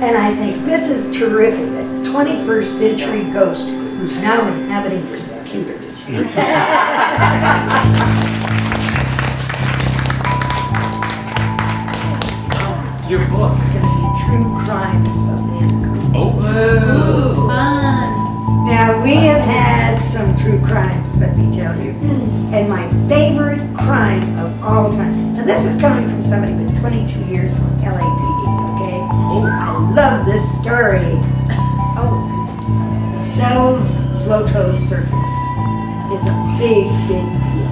And I think this is terrific, a 21st century ghost who's now inhabiting computers. Your book. It's going to be True Crimes of Vancouver. Oh. Ooh, fun. Now, we have had some true crimes, let me tell you. And my favorite crime of all time. Now, this is coming from somebody with 22 years on LAPD, okay? Oh. I love this story. Oh, Sells Floto Circus is a big, big deal.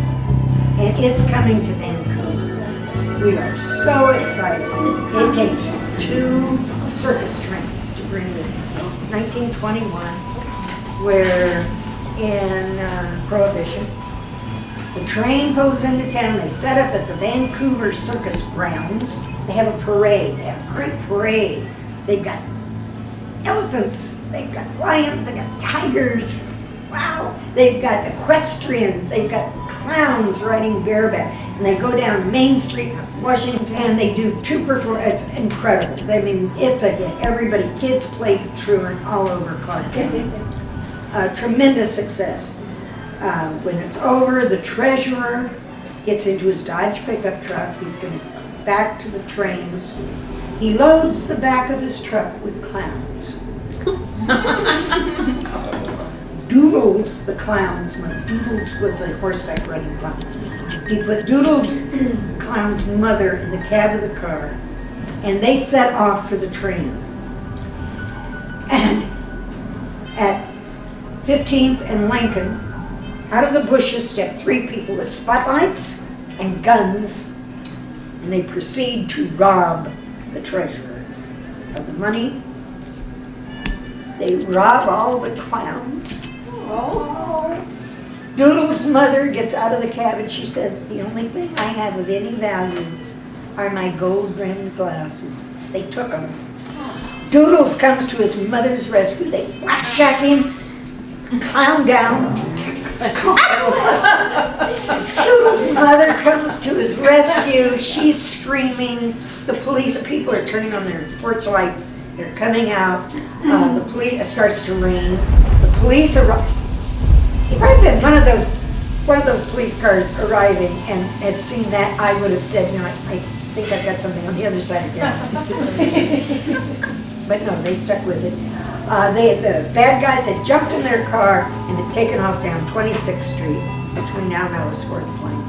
And it's coming to Vancouver. We are so excited. It takes 2 circus trains to bring this. It's 1921, where in Prohibition, the train pulls into town. They set up at the Vancouver Circus grounds. They have a parade. They have a great parade. They've got elephants, they've got lions, they've got tigers. Wow. They've got equestrians, they've got clowns riding bareback. And they go down Main Street, Washington, and they do 2 performances. It's incredible. I mean, it's a hit. Everybody, kids play truant all over Clark County. Tremendous success. When it's over, the treasurer gets into his Dodge pickup truck. He's going to go back to the trains. He loads the back of his truck with clowns. Doodles, the clown's mother. Doodles was a horseback riding clown. He put Doodles, the clown's mother, in the cab of the car, and they set off for the train. And at 15th and Lincoln, out of the bushes step 3 people with spotlights and guns, and they proceed to rob the treasurer of the money. They rob all the clowns. Oh. Doodle's mother gets out of the cab and she says, "The only thing I have of any value are my gold-rimmed glasses." They took them. Doodles comes to his mother's rescue. They whack-jack him, clown down. Doodle's mother comes to his rescue. She's screaming. The police, people are turning on their porch lights. They're coming out. The police, it starts to rain. The police arrive. If I'd been one of those police cars arriving and had seen that, I would have said, "No, I think I've got something on the other side of town." But no, they stuck with it. The bad guys had jumped in their car and had taken off down 26th Street, which we now know is Fort Plain.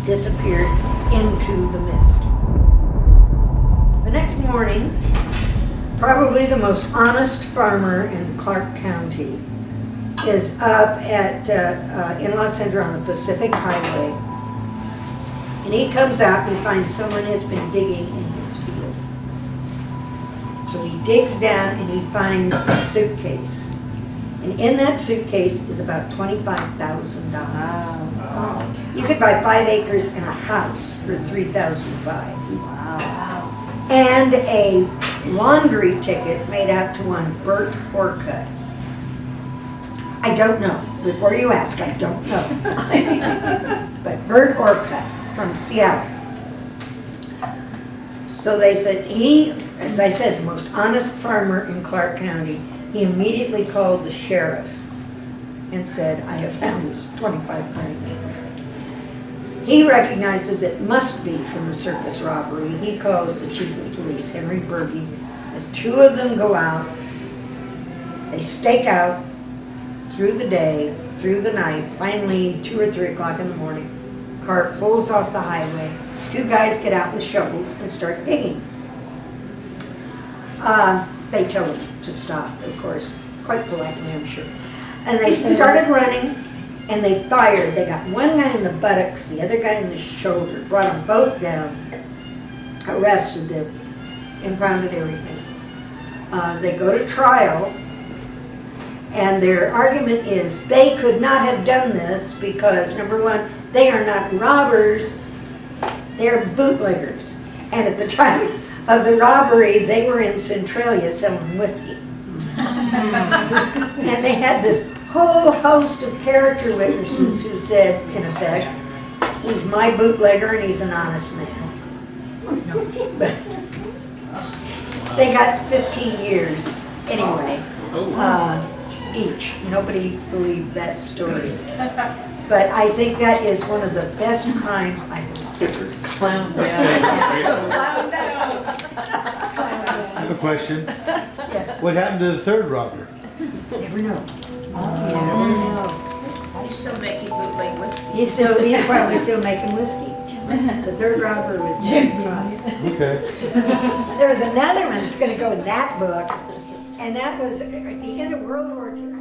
Disappeared into the mist. The next morning, probably the most honest farmer in Clark County is up at in Los Central on the Pacific Highway, and he comes out and he finds someone has been digging in his field. So he digs down and he finds a suitcase, and in that suitcase is about $25,000. wow. You could buy 5 acres and a house for $3,500. Wow. And a laundry ticket made out to one Bert Orcutt. I don't know. Before you ask, I don't know. But Bert Orcutt from Seattle. So they said he, as I said, the most honest farmer in Clark County. He immediately called the sheriff and said, "I have found this $25,000. He recognizes it must be from the circus robbery. He calls the chief of police, Henry Berge. The 2 of them go out. They stake out through the day, through the night. Finally, 2 or 3 o'clock in the morning, car pulls off the highway. 2 guys get out with shovels and start digging. They tell them to stop, of course, quite politely, I'm sure. And they started running, and they fired. They got one guy in the buttocks, the other guy in the shoulder, brought them both down, arrested them, impounded everything. They go to trial, and their argument is they could not have done this because, number one, they are not robbers, they're bootleggers. And at the time of the robbery, they were in Centralia selling whiskey. And they had this whole host of character witnesses who said, in effect, he's my bootlegger and he's an honest man. They got 15 years anyway, Oh. each. Nobody believed that story. But I think that is one of the best crimes I've ever heard. Clown down. I have a question. Yes, What happened to the third robber? never know. Never know. He's still making bootleg whiskey. He's probably still making whiskey. The third robber was Jim Clyde. Okay. There was another one that's gonna go in that book, and that was at the end of World War II.